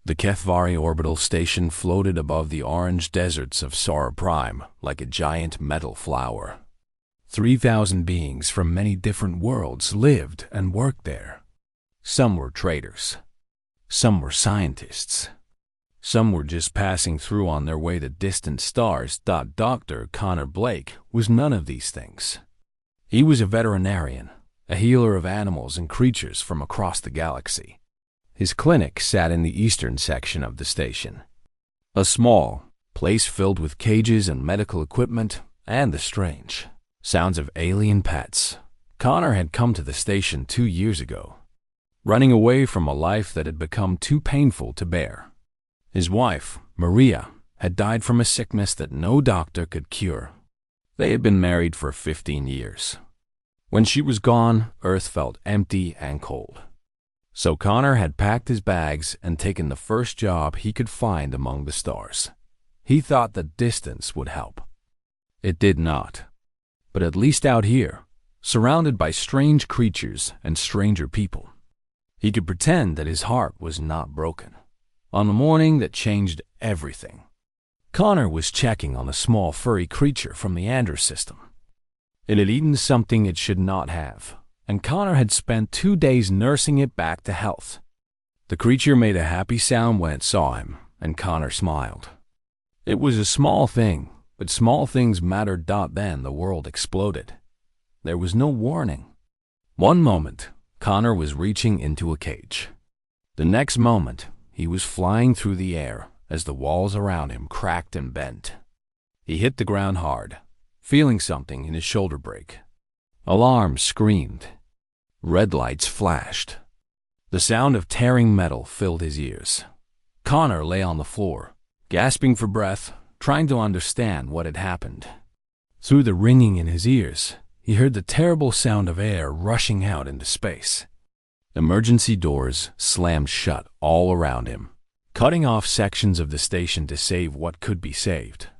The Kefvari orbital station floated above the orange deserts of Sora Prime like a giant metal flower. 3,000 beings from many different worlds lived and worked there. Some were traders. Some were scientists. Some were just passing through on their way to distant stars. Dr. Connor Blake was none of these things. He was a veterinarian, a healer of animals and creatures from across the galaxy. His clinic sat in the eastern section of the station. A small place filled with cages and medical equipment and the strange sounds of alien pets. Connor had come to the station 2 years ago, running away from a life that had become too painful to bear. His wife, Maria, had died from a sickness that no doctor could cure. They had been married for 15 years. When she was gone, Earth felt empty and cold. So Connor had packed his bags and taken the first job he could find among the stars. He thought that distance would help. It did not. But at least out here, surrounded by strange creatures and stranger people, he could pretend that his heart was not broken. On the morning that changed everything, Connor was checking on a small furry creature from the Andrews system. It had eaten something it should not have, and Connor had spent 2 days nursing it back to health. The creature made a happy sound when it saw him, and Connor smiled. It was a small thing, but small things mattered. Then the world exploded. There was no warning. One moment, Connor was reaching into a cage. The next moment, he was flying through the air as the walls around him cracked and bent. He hit the ground hard, feeling something in his shoulder break. Alarms screamed. Red lights flashed. The sound of tearing metal filled his ears. Connor lay on the floor, gasping for breath, trying to understand what had happened. Through the ringing in his ears, he heard the terrible sound of air rushing out into space. Emergency doors slammed shut all around him, cutting off sections of the station to save what could be saved.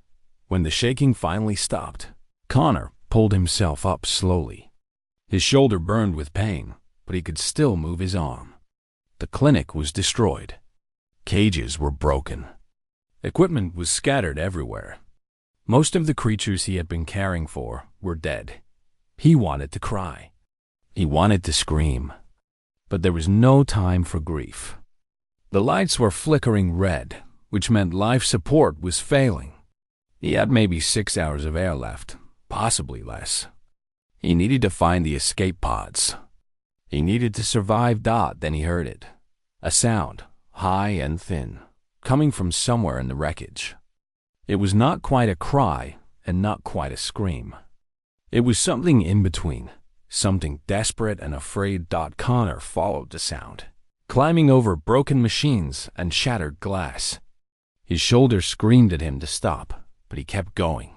When the shaking finally stopped, Connor pulled himself up slowly. His shoulder burned with pain, but he could still move his arm. The clinic was destroyed. Cages were broken. Equipment was scattered everywhere. Most of the creatures he had been caring for were dead. He wanted to cry. He wanted to scream. But there was no time for grief. The lights were flickering red, which meant life support was failing. He had maybe 6 hours of air left, possibly less. He needed to find the escape pods. He needed to survive. Then he heard it. A sound, high and thin, coming from somewhere in the wreckage. It was not quite a cry and not quite a scream. It was something in between, something desperate and afraid. Connor followed the sound, climbing over broken machines and shattered glass. His shoulder screamed at him to stop, but he kept going.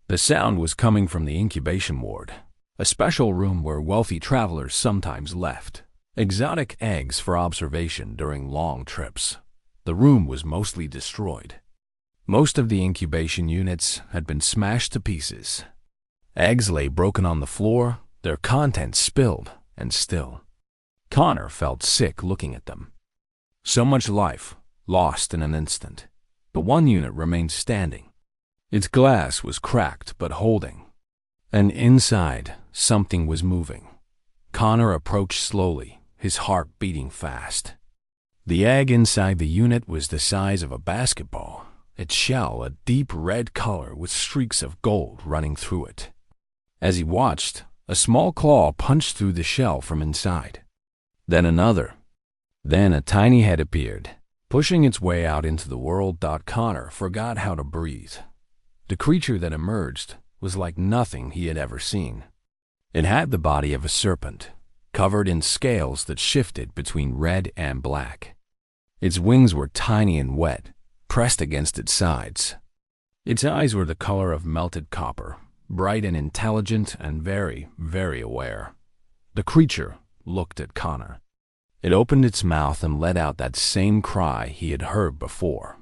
The sound was coming from the incubation ward, a special room where wealthy travelers sometimes left exotic eggs for observation during long trips. The room was mostly destroyed. Most of the incubation units had been smashed to pieces. Eggs lay broken on the floor, their contents spilled and still. Connor felt sick looking at them. So much life lost in an instant. But one unit remained standing. Its glass was cracked but holding. And inside, something was moving. Connor approached slowly, his heart beating fast. The egg inside the unit was the size of a basketball, its shell a deep red color with streaks of gold running through it. As he watched, a small claw punched through the shell from inside. Then another. Then a tiny head appeared, pushing its way out into the world. Connor forgot how to breathe. The creature that emerged was like nothing he had ever seen. It had the body of a serpent, covered in scales that shifted between red and black. Its wings were tiny and wet, pressed against its sides. Its eyes were the color of melted copper, bright and intelligent and very, very aware. The creature looked at Connor. It opened its mouth and let out that same cry he had heard before.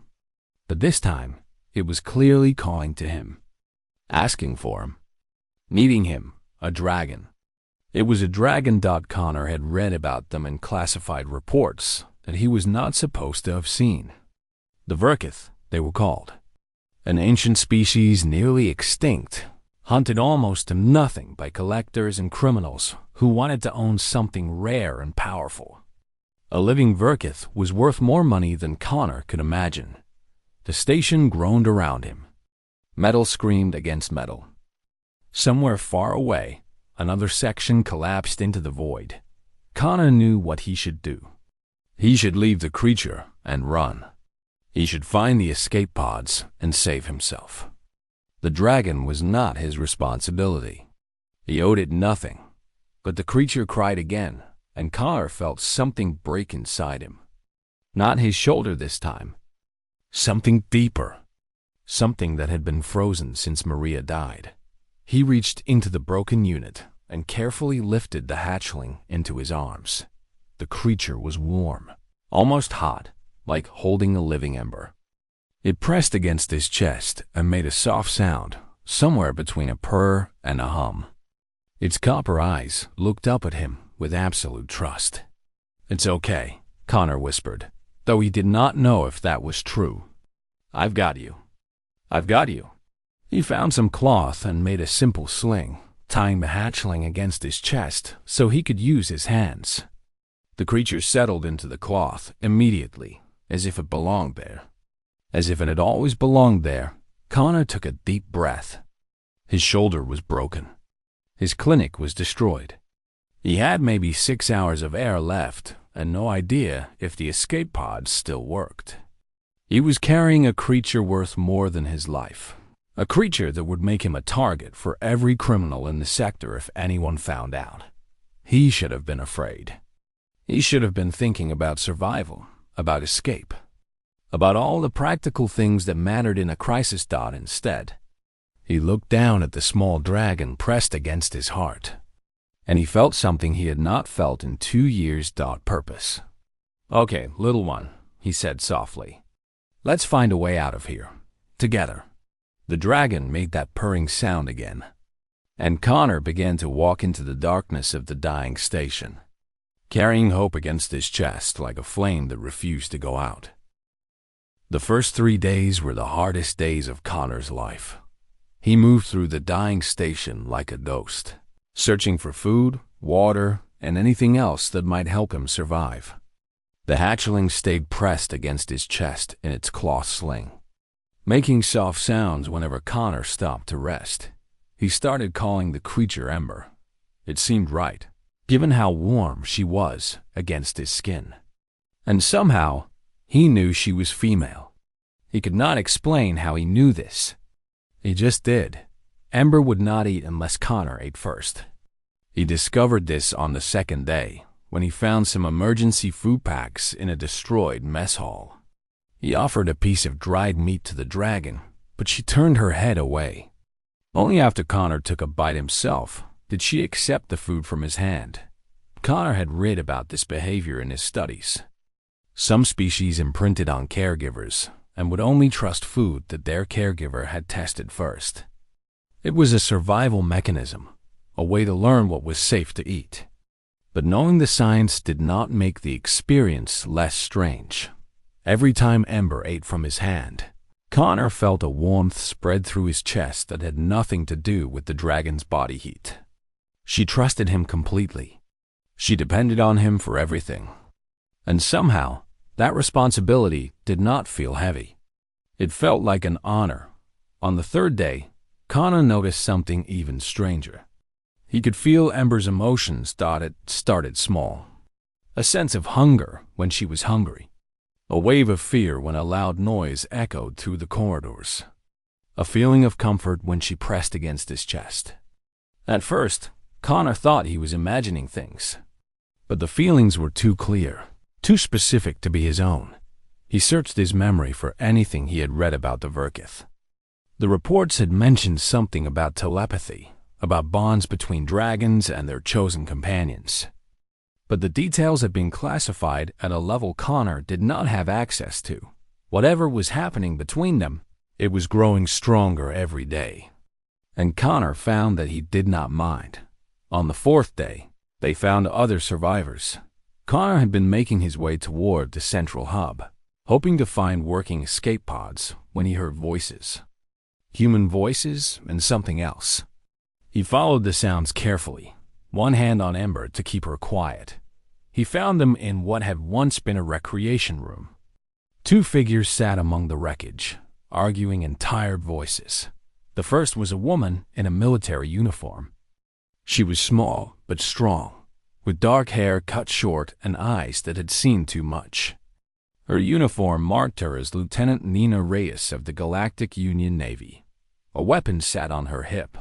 But this time, it was clearly calling to him, asking for him, needing him, a dragon. It was a dragon. Connor had read about them in classified reports, that he was not supposed to have seen. The Verkith, they were called. An ancient species nearly extinct, hunted almost to nothing by collectors and criminals who wanted to own something rare and powerful. A living Verkith was worth more money than Connor could imagine. The station groaned around him. Metal screamed against metal. Somewhere far away, another section collapsed into the void. Connor knew what he should do. He should leave the creature and run. He should find the escape pods and save himself. The dragon was not his responsibility. He owed it nothing. But the creature cried again, and Connor felt something break inside him. Not his shoulder this time. Something deeper. Something that had been frozen since Maria died. He reached into the broken unit and carefully lifted the hatchling into his arms. The creature was warm, almost hot, like holding a living ember. It pressed against his chest and made a soft sound, somewhere between a purr and a hum. Its copper eyes looked up at him with absolute trust. "It's okay," Connor whispered, though he did not know if that was true. "I've got you. I've got you." He found some cloth and made a simple sling, tying the hatchling against his chest so he could use his hands. The creature settled into the cloth immediately, as if it belonged there. As if it had always belonged there, Connor took a deep breath. His shoulder was broken. His clinic was destroyed. He had maybe 6 hours of air left and no idea if the escape pods still worked. He was carrying a creature worth more than his life. A creature that would make him a target for every criminal in the sector if anyone found out. He should have been afraid. He should have been thinking about survival, about escape, about all the practical things that mattered in a crisis. Instead, he looked down at the small dragon pressed against his heart, and he felt something he had not felt in 2 years. Purpose. "Okay, little one," he said softly. "Let's find a way out of here, together." The dragon made that purring sound again, and Connor began to walk into the darkness of the dying station, carrying hope against his chest like a flame that refused to go out. The first 3 days were the hardest days of Connor's life. He moved through the dying station like a ghost, searching for food, water, and anything else that might help him survive. The hatchling stayed pressed against his chest in its cloth sling, making soft sounds whenever Connor stopped to rest. He started calling the creature Ember. It seemed right, given how warm she was against his skin. And somehow, he knew she was female. He could not explain how he knew this. He just did. Ember would not eat unless Connor ate first. He discovered this on the second day, when he found some emergency food packs in a destroyed mess hall. He offered a piece of dried meat to the dragon, but she turned her head away. Only after Connor took a bite himself did she accept the food from his hand. Connor had read about this behavior in his studies. Some species imprinted on caregivers and would only trust food that their caregiver had tested first. It was a survival mechanism, a way to learn what was safe to eat. But knowing the science did not make the experience less strange. Every time Ember ate from his hand, Connor felt a warmth spread through his chest that had nothing to do with the dragon's body heat. She trusted him completely. She depended on him for everything. And somehow, that responsibility did not feel heavy. It felt like an honor. On the third day, Connor noticed something even stranger. He could feel Ember's emotions. It started small. A sense of hunger when she was hungry. A wave of fear when a loud noise echoed through the corridors. A feeling of comfort when she pressed against his chest. At first, Connor thought he was imagining things. But the feelings were too clear, too specific to be his own. He searched his memory for anything he had read about the Verkith. The reports had mentioned something about telepathy, about bonds between dragons and their chosen companions. But the details had been classified at a level Connor did not have access to. Whatever was happening between them, it was growing stronger every day. And Connor found that he did not mind. On the fourth day, they found other survivors. Connor had been making his way toward the central hub, hoping to find working escape pods when he heard voices. Human voices and something else. He followed the sounds carefully, one hand on Ember to keep her quiet. He found them in what had once been a recreation room. Two figures sat among the wreckage, arguing in tired voices. The first was a woman in a military uniform. She was small but strong, with dark hair cut short and eyes that had seen too much. Her uniform marked her as Lieutenant Nina Reyes of the Galactic Union Navy. A weapon sat on her hip,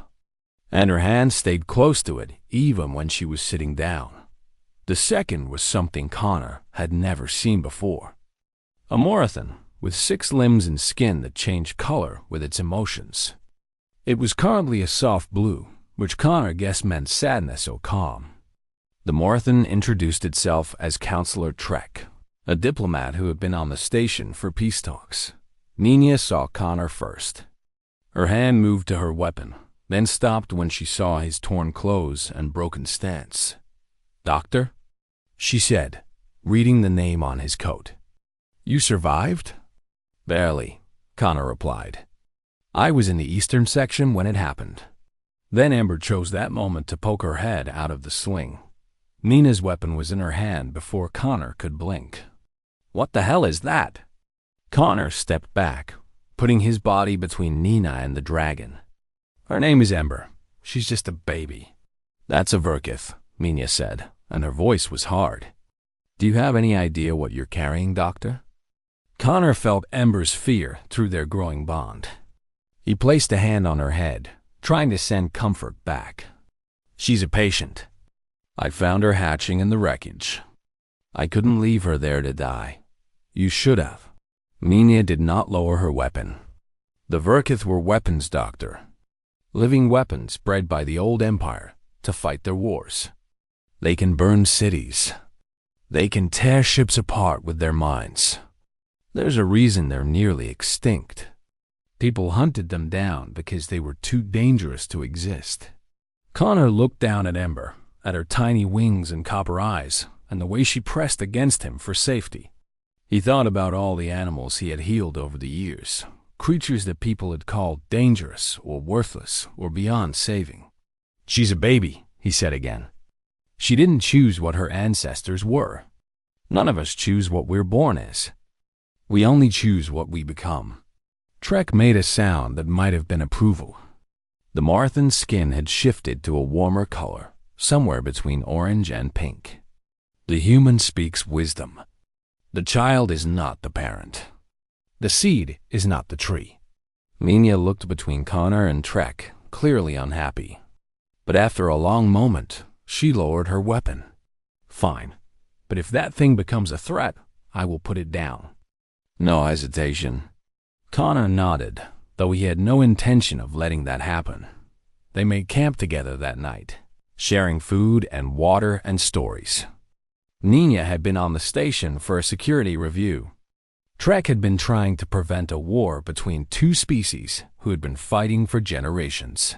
and her hand stayed close to it even when she was sitting down. The second was something Connor had never seen before. A Morathan with 6 limbs and skin that changed color with its emotions. It was currently a soft blue, which Connor guessed meant sadness or calm. The Morathan introduced itself as Counselor Trek, a diplomat who had been on the station for peace talks. Nina saw Connor first. Her hand moved to her weapon, then stopped when she saw his torn clothes and broken stance. "Doctor?" she said, reading the name on his coat. "You survived?" "Barely," Connor replied. "I was in the eastern section when it happened." Then Ember chose that moment to poke her head out of the sling. Nina's weapon was in her hand before Connor could blink. "What the hell is that?" Connor stepped back, putting his body between Nina and the dragon. "Her name is Ember. She's just a baby." "That's a Verkith," Nina said, and her voice was hard. "Do you have any idea what you're carrying, Doctor?" Connor felt Ember's fear through their growing bond. He placed a hand on her head, trying to send comfort back. "She's a patient. I found her hatching in the wreckage. I couldn't leave her there to die. You should have." Nina did not lower her weapon. "The Verkith were weapons, Doctor. Living weapons bred by the old empire to fight their wars. They can burn cities. They can tear ships apart with their minds. There's a reason they're nearly extinct. People hunted them down because they were too dangerous to exist." Connor looked down at Ember, at her tiny wings and copper eyes, and the way she pressed against him for safety. He thought about all the animals he had healed over the years, creatures that people had called dangerous or worthless or beyond saving. "She's a baby," he said again. "She didn't choose what her ancestors were. None of us choose what we're born as. We only choose what we become." Trek made a sound that might have been approval. The Morathan's skin had shifted to a warmer color, somewhere between orange and pink. "The human speaks wisdom. The child is not the parent. The seed is not the tree." Nina looked between Connor and Trek, clearly unhappy. But after a long moment, she lowered her weapon. "Fine, but if that thing becomes a threat, I will put it down." No hesitation. Connor nodded, though he had no intention of letting that happen. They made camp together that night, sharing food and water and stories. Nina had been on the station for a security review. Trek had been trying to prevent a war between two species who had been fighting for generations.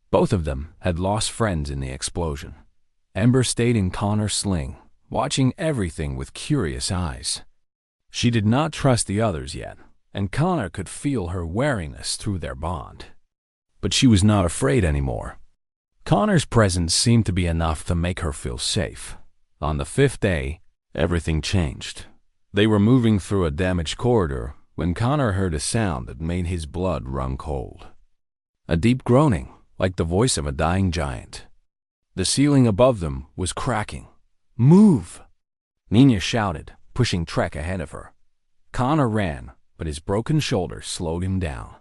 Both of them had lost friends in the explosion. Ember stayed in Connor's sling, watching everything with curious eyes. She did not trust the others yet, and Connor could feel her wariness through their bond. But she was not afraid anymore. Connor's presence seemed to be enough to make her feel safe. On the 5th day, everything changed. They were moving through a damaged corridor when Connor heard a sound that made his blood run cold. A deep groaning, like the voice of a dying giant. The ceiling above them was cracking. "Move!" Nina shouted, pushing Trek ahead of her. Connor ran, but his broken shoulder slowed him down.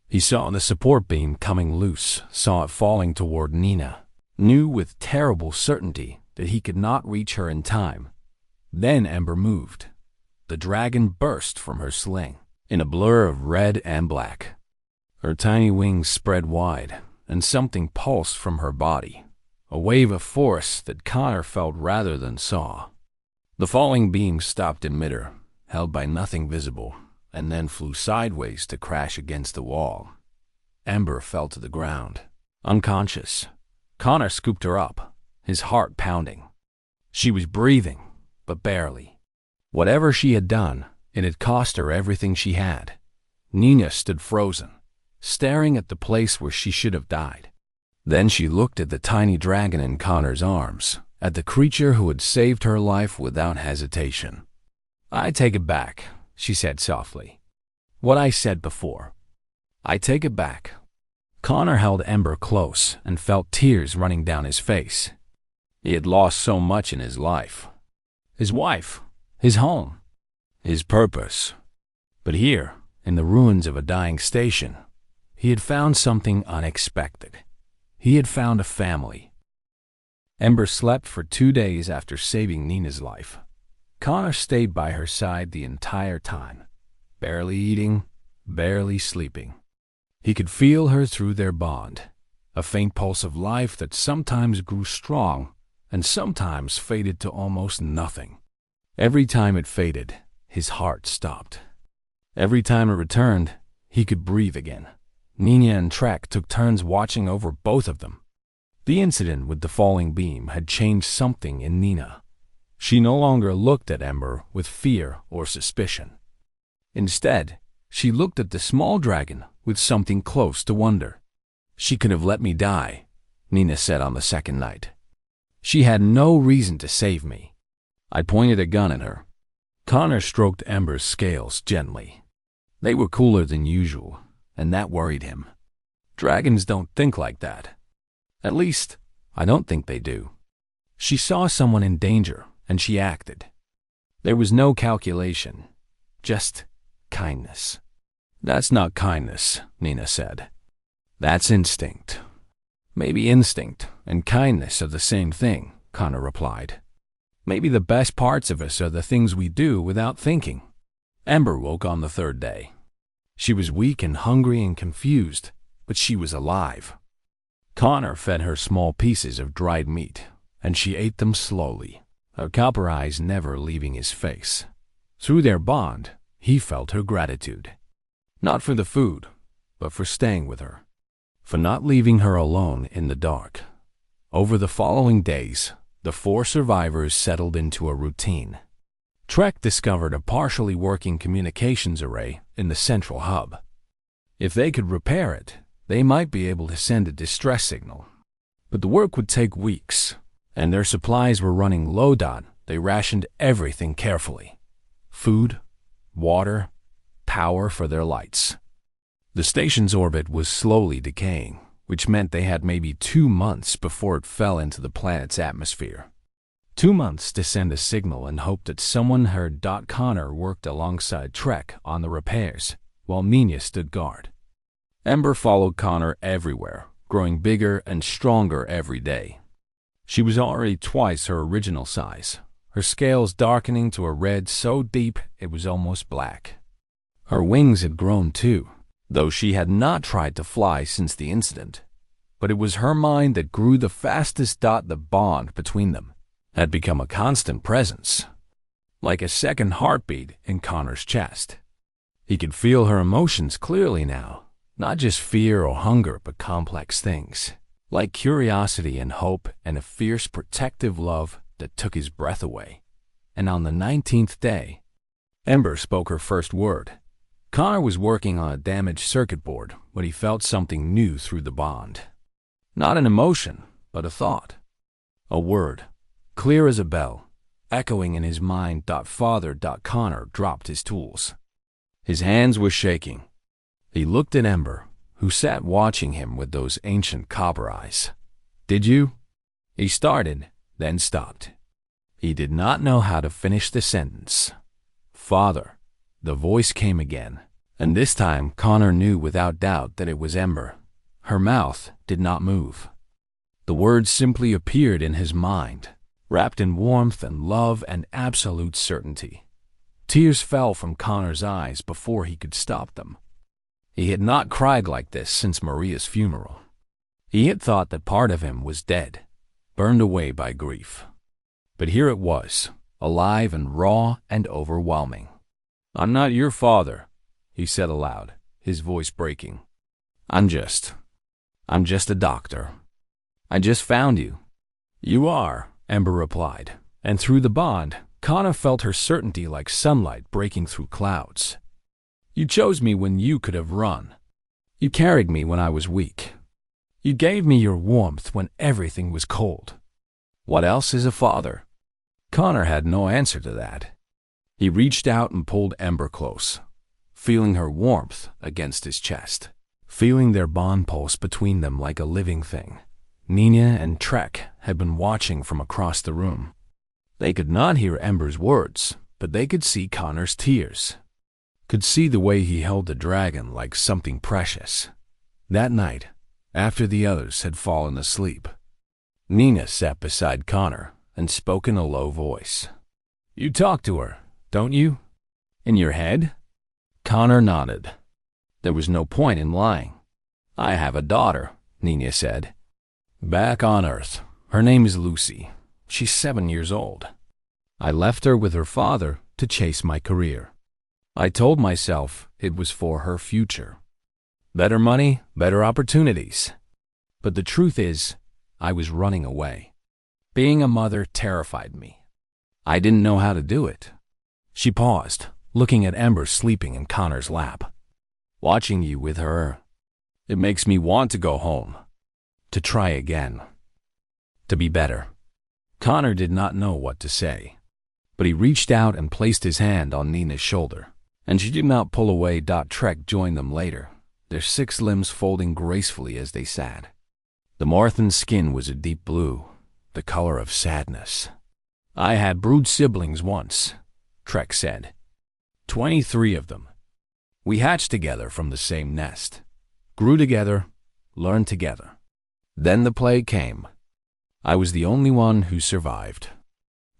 He saw the support beam coming loose, saw it falling toward Nina, knew with terrible certainty that he could not reach her in time. Then Ember moved. The dragon burst from her sling, in a blur of red and black. Her tiny wings spread wide, and something pulsed from her body, a wave of force that Connor felt rather than saw. The falling beam stopped in midair, held by nothing visible, and then flew sideways to crash against the wall. Ember fell to the ground, unconscious. Connor scooped her up, his heart pounding. She was breathing, but barely. Whatever she had done, it had cost her everything she had. Nina stood frozen, staring at the place where she should have died. Then she looked at the tiny dragon in Connor's arms, at the creature who had saved her life without hesitation. "I take it back," she said softly. "What I said before. I take it back." Connor held Ember close and felt tears running down his face. He had lost so much in his life. His wife, his home, his purpose. But here, in the ruins of a dying station, he had found something unexpected. He had found a family. Ember slept for 2 days after saving Nina's life. Connor stayed by her side the entire time, barely eating, barely sleeping. He could feel her through their bond, a faint pulse of life that sometimes grew strong and sometimes faded to almost nothing. Every time it faded, his heart stopped. Every time it returned, he could breathe again. Nina and Trek took turns watching over both of them. The incident with the falling beam had changed something in Nina. She no longer looked at Ember with fear or suspicion. Instead, she looked at the small dragon with something close to wonder. "She could have let me die," Nina said on the second night. "She had no reason to save me." I pointed a gun at her. Connor stroked Ember's scales gently. They were cooler than usual, and that worried him. Dragons don't think like that. At least, I don't think they do. She saw someone in danger, and she acted. There was no calculation, just kindness. "That's not kindness," Nina said. "That's instinct." "Maybe instinct and kindness are the same thing," Connor replied. "Maybe the best parts of us are the things we do without thinking." Ember woke on the third day. She was weak and hungry and confused, but she was alive. Connor fed her small pieces of dried meat, and she ate them slowly, her copper eyes never leaving his face. Through their bond, he felt her gratitude. Not for the food, but for staying with her, for not leaving her alone in the dark. Over the following days, the 4 survivors settled into a routine. Trek discovered a partially working communications array in the central hub. If they could repair it, they might be able to send a distress signal. But the work would take weeks, and their supplies were running low. They rationed everything carefully: food, water, power for their lights. The station's orbit was slowly decaying, which meant they had maybe 2 months before it fell into the planet's atmosphere. 2 months to send a signal and hope that someone heard. Connor worked alongside Trek on the repairs, while Nina stood guard. Ember followed Connor everywhere, growing bigger and stronger every day. She was already twice her original size, her scales darkening to a red so deep it was almost black. Her wings had grown too, though she had not tried to fly since the incident. But it was her mind that grew the fastest. The bond between them had become a constant presence, like a second heartbeat in Connor's chest. He could feel her emotions clearly now, not just fear or hunger, but complex things, like curiosity and hope and a fierce protective love that took his breath away. And on the 19th day, Ember spoke her first word. Connor was working on a damaged circuit board when he felt something new through the bond. Not an emotion, but a thought. A word, clear as a bell, echoing in his mind. Father. Connor dropped his tools. His hands were shaking. He looked at Ember, who sat watching him with those ancient copper eyes. "Did you?" He started, then stopped. He did not know how to finish the sentence. "Father." The voice came again, and this time Connor knew without doubt that it was Ember. Her mouth did not move. The words simply appeared in his mind, wrapped in warmth and love and absolute certainty. Tears fell from Connor's eyes before he could stop them. He had not cried like this since Maria's funeral. He had thought that part of him was dead, burned away by grief. But here it was, alive and raw and overwhelming. "I'm not your father," he said aloud, his voice breaking. I'm just a doctor. I just found you." "You are," Ember replied, and through the bond, Connor felt her certainty like sunlight breaking through clouds. You chose me when you could have run. You carried me when I was weak. You gave me your warmth when everything was cold. What else is a father? Connor had no answer to that. He reached out and pulled Ember close, feeling her warmth against his chest, feeling their bond pulse between them like a living thing. Nina and Trek had been watching from across the room. They could not hear Ember's words, but they could see Connor's tears, could see the way he held the dragon like something precious. That night, after the others had fallen asleep, Nina sat beside Connor and spoke in a low voice. You talk to her, don't you? In your head? Connor nodded. There was no point in lying. I have a daughter, Nina said. Back on Earth. Her name is Lucy. She's 7 years old. I left her with her father to chase my career. I told myself it was for her future. Better money, better opportunities. But the truth is, I was running away. Being a mother terrified me. I didn't know how to do it. She paused, looking at Ember sleeping in Connor's lap. Watching you with her, it makes me want to go home, to try again, to be better. Connor did not know what to say, but he reached out and placed his hand on Nina's shoulder, and she did not pull away. Trek joined them later, their 6 limbs folding gracefully as they sat. The Marthan's skin was a deep blue, the color of sadness. I had brood siblings once, Trek said. 23 of them. We hatched together from the same nest, grew together, learned together. Then the plague came. I was the only one who survived.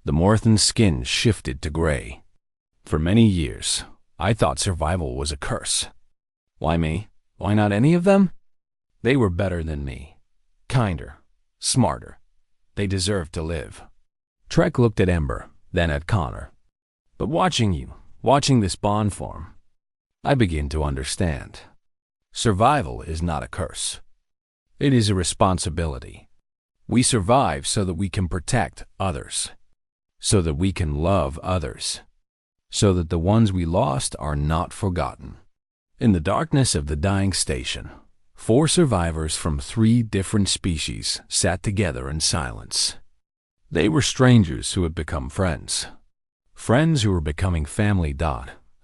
The Marthan's skin shifted to gray. For many years, I thought survival was a curse. Why me? Why not any of them? They were better than me. Kinder. Smarter. They deserved to live. Trek looked at Ember, then at Connor. But watching this bond form, I begin to understand. Survival is not a curse. It is a responsibility. We survive so that we can protect others, so that we can love others, so that the ones we lost are not forgotten. In the darkness of the dying station, 4 survivors from 3 different species sat together in silence. They were strangers who had become friends. Friends who were becoming family.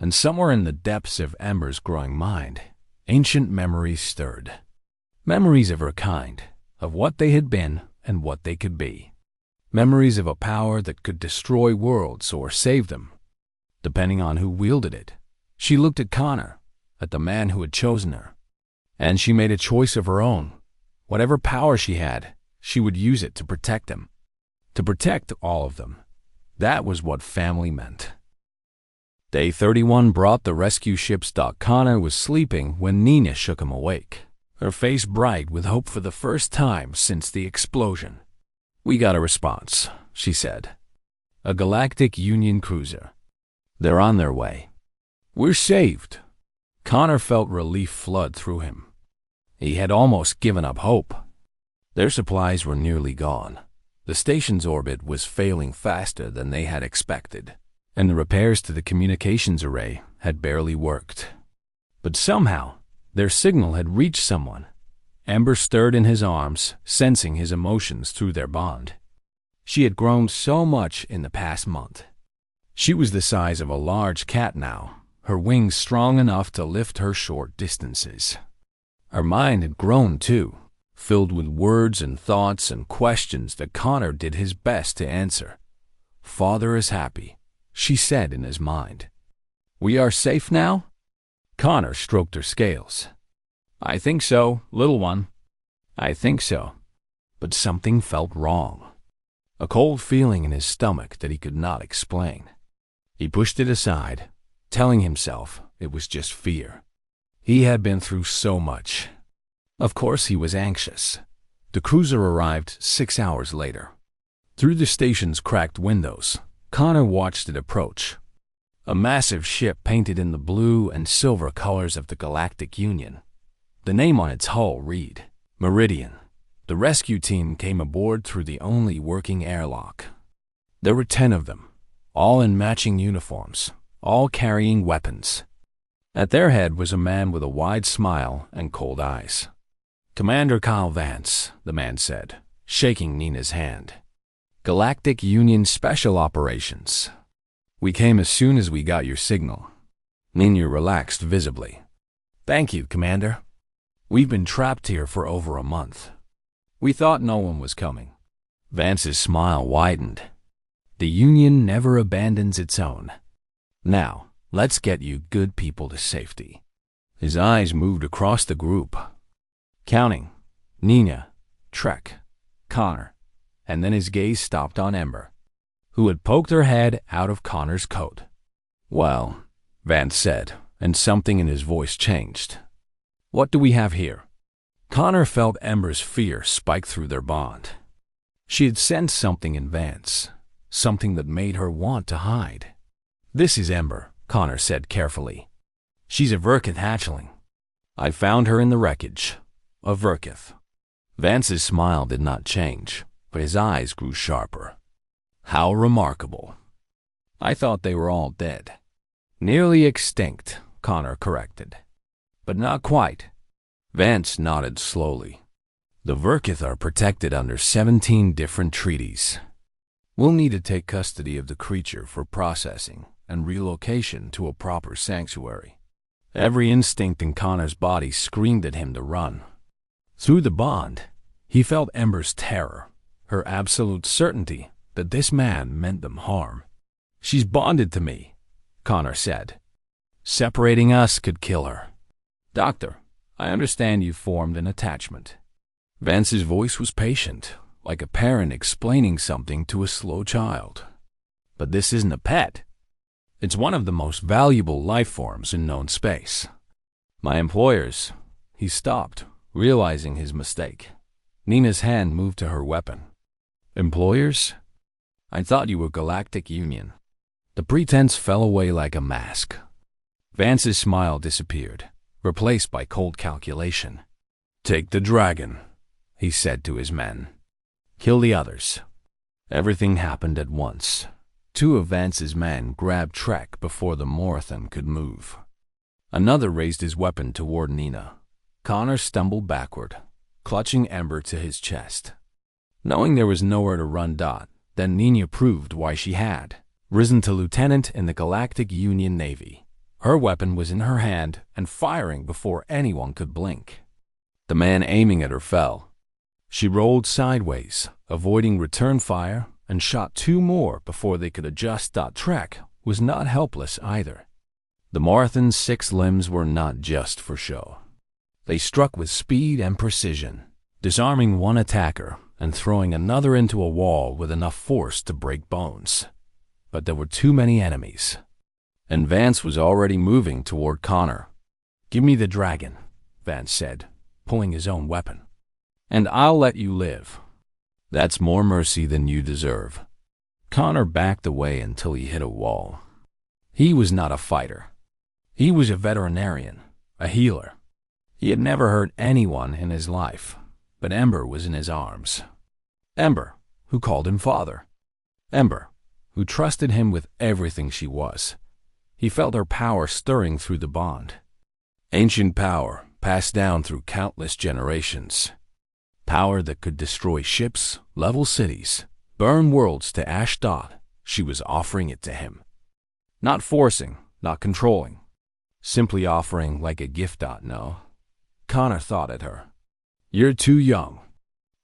And somewhere in the depths of Ember's growing mind, ancient memories stirred. Memories of her kind, of what they had been and what they could be. Memories of a power that could destroy worlds or save them, depending on who wielded it. She looked at Connor, at the man who had chosen her, and she made a choice of her own. Whatever power she had, she would use it to protect him, to protect all of them. That was what family meant. Day 31 brought the rescue ships. Connor was sleeping when Nina shook him awake, her face bright with hope for the first time since the explosion. We got a response, she said. A Galactic Union cruiser. They're on their way. We're saved. Connor felt relief flood through him. He had almost given up hope. Their supplies were nearly gone. The station's orbit was failing faster than they had expected, and the repairs to the communications array had barely worked. But somehow, their signal had reached someone. Ember stirred in his arms, sensing his emotions through their bond. She had grown so much in the past month. She was the size of a large cat now, her wings strong enough to lift her short distances. Her mind had grown too, filled with words and thoughts and questions that Connor did his best to answer. Father is happy, she said in his mind. We are safe now? Connor stroked her scales. I think so, little one. I think so. But something felt wrong. A cold feeling in his stomach that he could not explain. He pushed it aside, telling himself it was just fear. He had been through so much. Of course he was anxious. The cruiser arrived 6 hours later. Through the station's cracked windows, Connor watched it approach. A massive ship painted in the blue and silver colors of the Galactic Union. The name on its hull read, Meridian. The rescue team came aboard through the only working airlock. There were 10 of them, all in matching uniforms, all carrying weapons. At their head was a man with a wide smile and cold eyes. "Commander Kyle Vance," the man said, shaking Nina's hand. "Galactic Union Special Operations. We came as soon as we got your signal." Nina relaxed visibly. "Thank you, Commander. We've been trapped here for over a month. We thought no one was coming." Vance's smile widened. "The Union never abandons its own. Now, let's get you good people to safety." His eyes moved across the group, counting Nina, Trek, Connor, and then his gaze stopped on Ember, who had poked her head out of Connor's coat. "Well," Vance said, and something in his voice changed. "What do we have here?" Connor felt Ember's fear spike through their bond. She had sensed something in Vance, something that made her want to hide. "This is Ember," Connor said carefully. "She's a Verkith hatchling. I found her in the wreckage. A Verkith." Vance's smile did not change, but his eyes grew sharper. "How remarkable. I thought they were all dead." "Nearly extinct," Connor corrected. "But not quite." Vance nodded slowly. "The Verkith are protected under 17 different treaties. We'll need to take custody of the creature for processing and relocation to a proper sanctuary." Every instinct in Connor's body screamed at him to run. Through the bond, he felt Ember's terror, her absolute certainty that this man meant them harm. "She's bonded to me," Connor said. "Separating us could kill her. Doctor, I understand you formed an attachment." Vance's voice was patient, like a parent explaining something to a slow child. "But this isn't a pet. It's one of the most valuable life forms in known space. My employers—" He stopped, realizing his mistake. Nina's hand moved to her weapon. "Employers? I thought you were Galactic Union." The pretense fell away like a mask. Vance's smile disappeared, replaced by cold calculation. "Take the dragon," he said to his men. "Kill the others." Everything happened at once. Two of Vance's men grabbed Trek before the Morthan could move. Another raised his weapon toward Nina. Connor stumbled backward, clutching Ember to his chest. Knowing there was nowhere to run, then Nina proved why she had risen to lieutenant in the Galactic Union Navy. Her weapon was in her hand and firing before anyone could blink. The man aiming at her fell. She rolled sideways, avoiding return fire, and shot two more before they could adjust. Trek was not helpless either. The Morthan's 6 limbs were not just for show. They struck with speed and precision, disarming one attacker and throwing another into a wall with enough force to break bones. But there were too many enemies, and Vance was already moving toward Connor. "Give me the dragon," Vance said, pulling his own weapon, "and I'll let you live." "That's more mercy than you deserve." Connor backed away until he hit a wall. He was not a fighter. He was a veterinarian, a healer. He had never hurt anyone in his life, but Ember was in his arms. Ember, who called him father. Ember, who trusted him with everything she was. He felt her power stirring through the bond. Ancient power passed down through countless generations. Power that could destroy ships, level cities, burn worlds to ash. She was offering it to him. Not forcing, not controlling. Simply offering like a gift. No. Connor thought at her. "You're too young.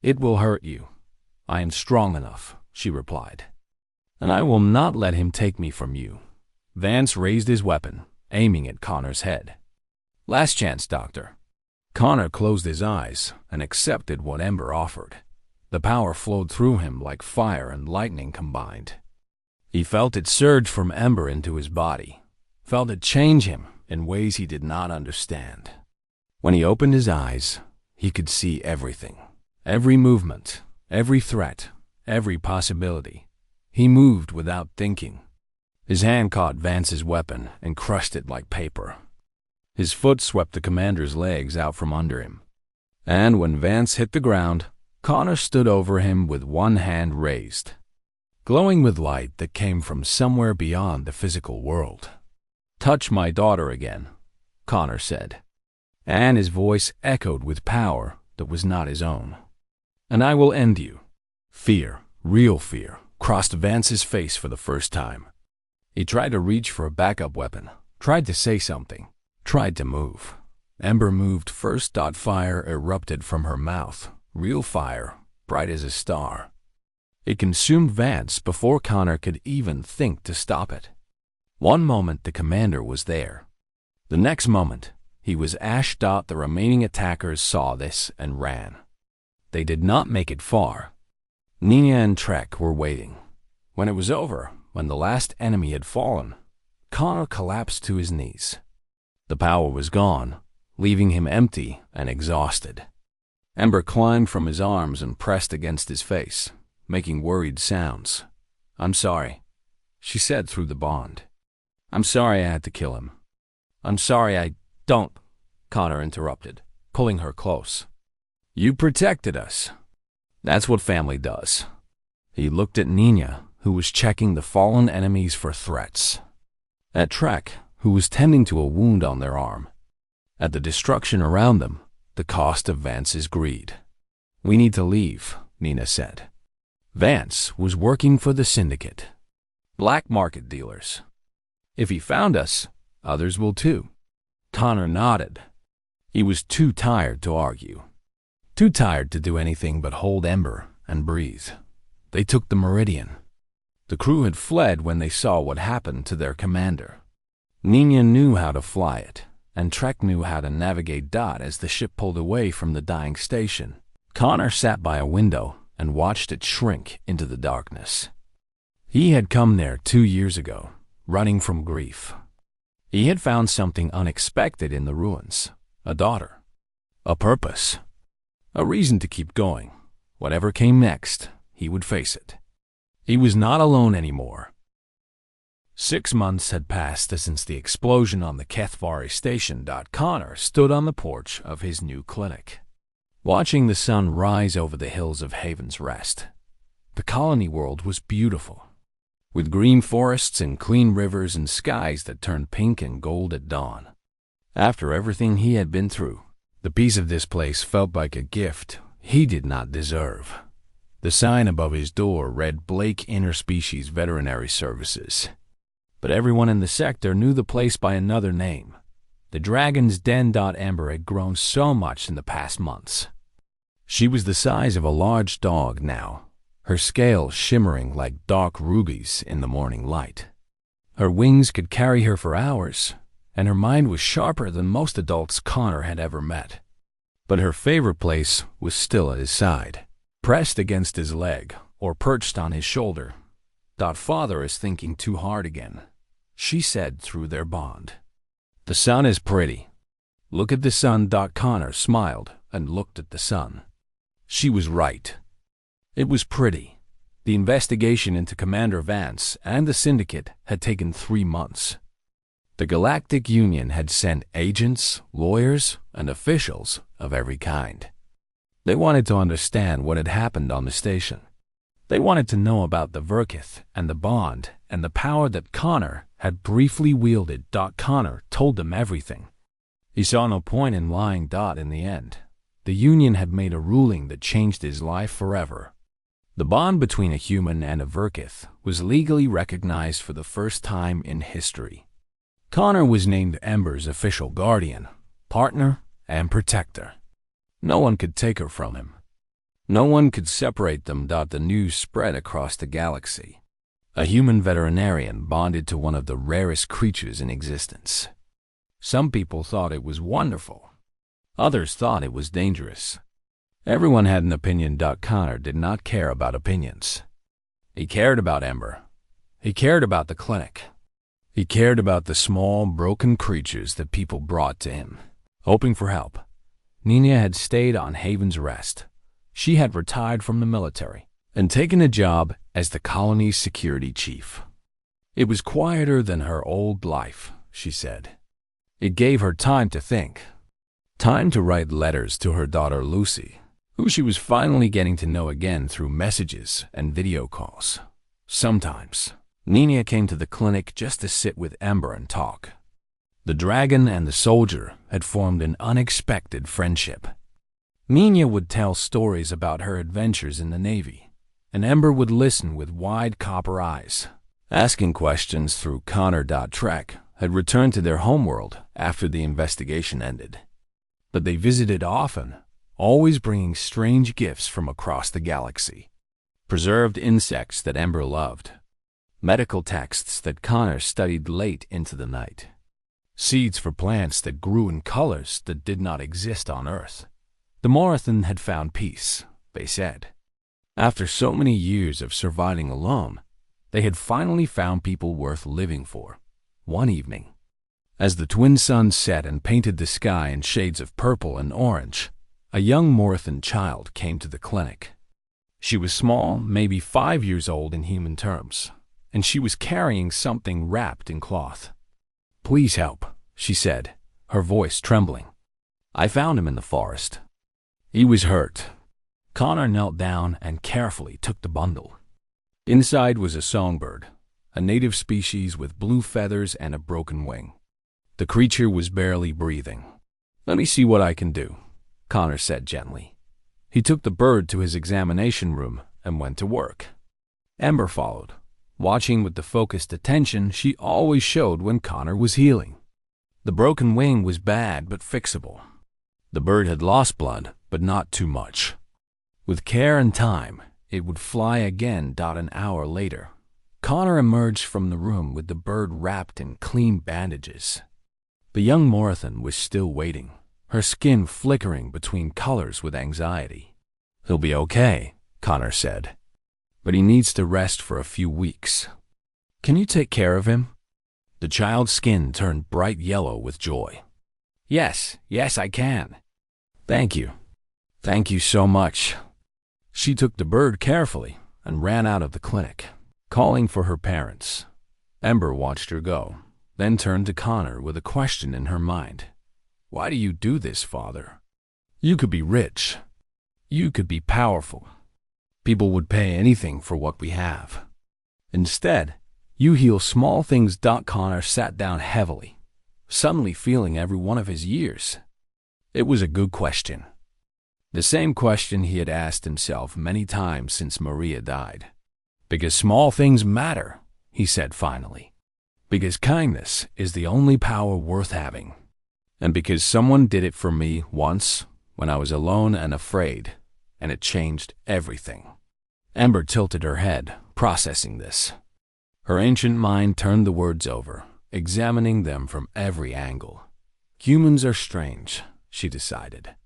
It will hurt you." "I am strong enough," she replied. "And I will not let him take me from you." Vance raised his weapon, aiming at Connor's head. "Last chance, Doctor." Connor closed his eyes and accepted what Ember offered. The power flowed through him like fire and lightning combined. He felt it surge from Ember into his body, felt it change him in ways he did not understand. When he opened his eyes, he could see everything, every movement, every threat, every possibility. He moved without thinking. His hand caught Vance's weapon and crushed it like paper. His foot swept the commander's legs out from under him. And when Vance hit the ground, Connor stood over him with one hand raised. glowing with light that came from somewhere beyond the physical world. "Touch my daughter again," Connor said, and his voice echoed with power that was not his own. "And I will end you." Fear, real fear, crossed Vance's face for the first time. He tried to reach for a backup weapon, tried to say something, tried to move. Ember moved first. Fire erupted from her mouth, real fire, bright as a star. It consumed Vance before Connor could even think to stop it. One moment the commander was there. The next moment, he was ash. The remaining attackers saw this and ran. They did not make it far. Nina and Trek were waiting. When it was over, when the last enemy had fallen, Connor collapsed to his knees. The power was gone, leaving him empty and exhausted. Ember climbed from his arms and pressed against his face, making worried sounds. "I'm sorry," she said through the bond. "I'm sorry I had to kill him. I'm sorry I don't," Connor interrupted, pulling her close. "You protected us. That's what family does." He looked at Nina, who was checking the fallen enemies for threats. At Trek, who was tending to a wound on their arm. At the destruction around them, the cost of Vance's greed. "We need to leave," Nina said. Vance was working for the Syndicate. Black market dealers. "If he found us, others will too." Connor nodded. He was too tired to argue. Too tired to do anything but hold Ember and breathe. They took the Meridian. The crew had fled when they saw what happened to their commander. Nina knew how to fly it, and Trek knew how to navigate as the ship pulled away from the dying station. Connor sat by a window and watched it shrink into the darkness. He had come there 2 years ago, running from grief. He had found something unexpected in the ruins, a daughter, a purpose, a reason to keep going. Whatever came next, he would face it. He was not alone anymore. 6 months had passed since the explosion on the Kethvari station. Connor stood on the porch of his new clinic, watching the sun rise over the hills of Haven's Rest. The colony world was beautiful, with green forests and clean rivers and skies that turned pink and gold at dawn. After everything he had been through, the peace of this place felt like a gift he did not deserve. The sign above his door read Blake Interspecies Veterinary Services. But everyone in the sector knew the place by another name. The Dragon's Den. Ember had grown so much in the past months. She was the size of a large dog now, her scales shimmering like dark rubies in the morning light. Her wings could carry her for hours, and her mind was sharper than most adults Connor had ever met. But her favorite place was still at his side, pressed against his leg or perched on his shoulder. "Father is thinking too hard again," she said through their bond. "The sun is pretty. Look at the sun." Connor smiled and looked at the sun. She was right. It was pretty. The investigation into Commander Vance and the Syndicate had taken 3 months. The Galactic Union had sent agents, lawyers, and officials of every kind. They wanted to understand what had happened on the station. They wanted to know about the Verkith and the bond and the power that Connor had briefly wielded. Connor told them everything. He saw no point in lying. In the end, the Union had made a ruling that changed his life forever. The bond between a human and a Verkith was legally recognized for the first time in history. Connor was named Ember's official guardian, partner, and protector. No one could take her from him. No one could separate them. The news spread across the galaxy. A human veterinarian bonded to one of the rarest creatures in existence. Some people thought it was wonderful. Others thought it was dangerous. Everyone had an opinion. Connor did not care about opinions. He cared about Ember. He cared about the clinic. He cared about the small, broken creatures that people brought to him, hoping for help. Nina had stayed on Haven's Rest. She had retired from the military and taken a job as the colony's security chief. It was quieter than her old life, she said. It gave her time to think, time to write letters to her daughter Lucy, who she was finally getting to know again through messages and video calls. Sometimes, Nina came to the clinic just to sit with Ember and talk. The dragon and the soldier had formed an unexpected friendship. Nina would tell stories about her adventures in the Navy, and Ember would listen with wide copper eyes. Asking questions through Connor.Trek had returned to their homeworld after the investigation ended. But they visited often, always bringing strange gifts from across the galaxy. Preserved insects that Ember loved, medical texts that Connor studied late into the night, seeds for plants that grew in colors that did not exist on Earth. The Morathan had found peace, they said. After so many years of surviving alone, they had finally found people worth living for. One evening, as the twin suns set and painted the sky in shades of purple and orange, a young Morathan child came to the clinic. She was small, maybe 5 years old in human terms, and she was carrying something wrapped in cloth. "Please help," she said, her voice trembling. "I found him in the forest. He was hurt." Connor knelt down and carefully took the bundle. Inside was a songbird, a native species with blue feathers and a broken wing. The creature was barely breathing. "Let me see what I can do," Connor said gently. He took the bird to his examination room and went to work. Ember followed, watching with the focused attention she always showed when Connor was healing. The broken wing was bad but fixable. The bird had lost blood, but not too much. With care and time, it would fly again. An hour later, Connor emerged from the room with the bird wrapped in clean bandages. The young Morathan was still waiting, her skin flickering between colors with anxiety. "He'll be okay," Connor said, "but he needs to rest for a few weeks. Can you take care of him?" The child's skin turned bright yellow with joy. Yes, I can." "Thank you. Thank you so much." She took the bird carefully and ran out of the clinic, calling for her parents. Ember watched her go, then turned to Connor with a question in her mind. "Why do you do this, Father? You could be rich. You could be powerful. People would pay anything for what we have. Instead, you heal small things." Connor sat down heavily, suddenly feeling every one of his years. It was a good question. The same question he had asked himself many times since Maria died. "Because small things matter," he said finally. "Because kindness is the only power worth having. And because someone did it for me once when I was alone and afraid, and it changed everything." Ember tilted her head, processing this. Her ancient mind turned the words over, examining them from every angle. "Humans are strange," she decided.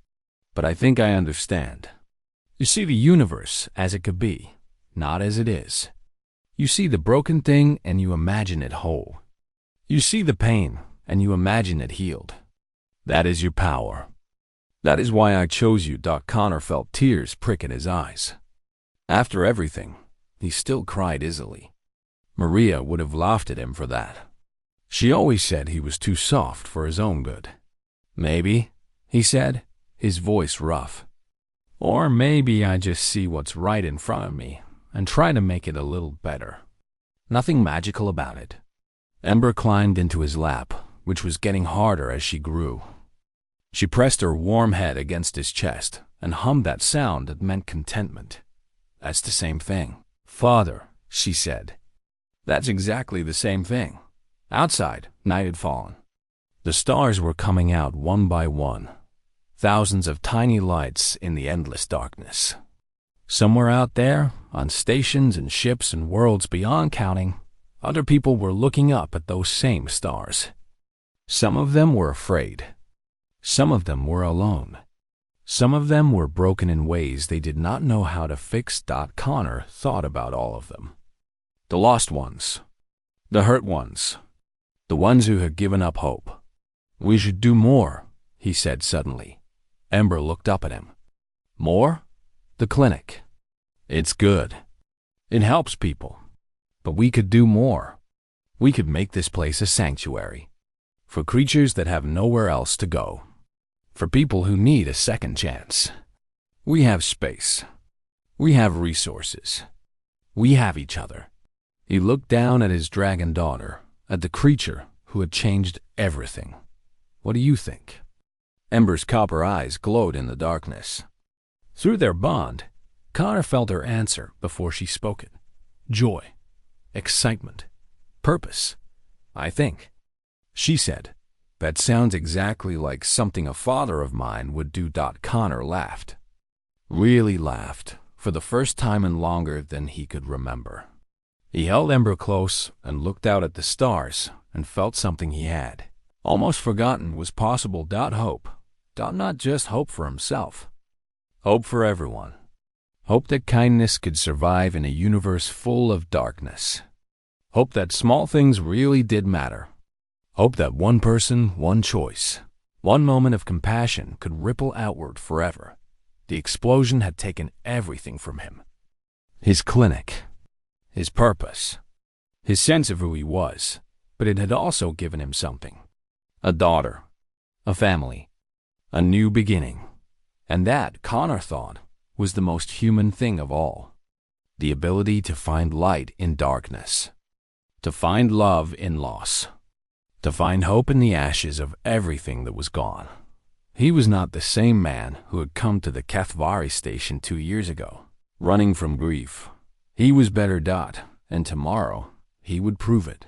"But I think I understand. You see the universe as it could be, not as it is. You see the broken thing and you imagine it whole. You see the pain and you imagine it healed. That is your power. That is why I chose you." Connor felt tears prick at his eyes. After everything, he still cried easily. Maria would have laughed at him for that. She always said he was too soft for his own good. "Maybe," he said, his voice rough. "Or maybe I just see what's right in front of me and try to make it a little better. Nothing magical about it." Ember climbed into his lap, which was getting harder as she grew. She pressed her warm head against his chest and hummed that sound that meant contentment. "That's the same thing, Father," she said. "That's exactly the same thing." Outside, night had fallen. The stars were coming out one by one, thousands of tiny lights in the endless darkness. Somewhere out there, on stations and ships and worlds beyond counting, other people were looking up at those same stars. Some of them were afraid. Some of them were alone. Some of them were broken in ways they did not know how to fix. Connor thought about all of them. The lost ones. The hurt ones. The ones who had given up hope. "We should do more," he said suddenly. Ember looked up at him. "More? The clinic. It's good. It helps people. But we could do more. We could make this place a sanctuary. For creatures that have nowhere else to go. For people who need a second chance. We have space. We have resources. We have each other. He looked down at his dragon daughter, at the creature who had changed everything. What do you think? Ember's copper eyes glowed in the darkness. Through their bond, Connor felt her answer before she spoke it. Joy, excitement, purpose, I think. She said, "That sounds exactly like something a father of mine would do." Connor laughed. Really laughed, for the first time in longer than he could remember. He held Ember close and looked out at the stars and felt something he had almost forgotten was possible. Hope. Not just hope for himself. Hope for everyone. Hope that kindness could survive in a universe full of darkness. Hope that small things really did matter. Hope that one person, one choice, one moment of compassion could ripple outward forever. The explosion had taken everything from him. His clinic, his purpose, his sense of who he was, but it had also given him something. A daughter, a family, a new beginning. And that, Connor thought, was the most human thing of all. The ability to find light in darkness, to find love in loss, to find hope in the ashes of everything that was gone. He was not the same man who had come to the Kathvari station 2 years ago, running from grief. He was better. And tomorrow he would prove it.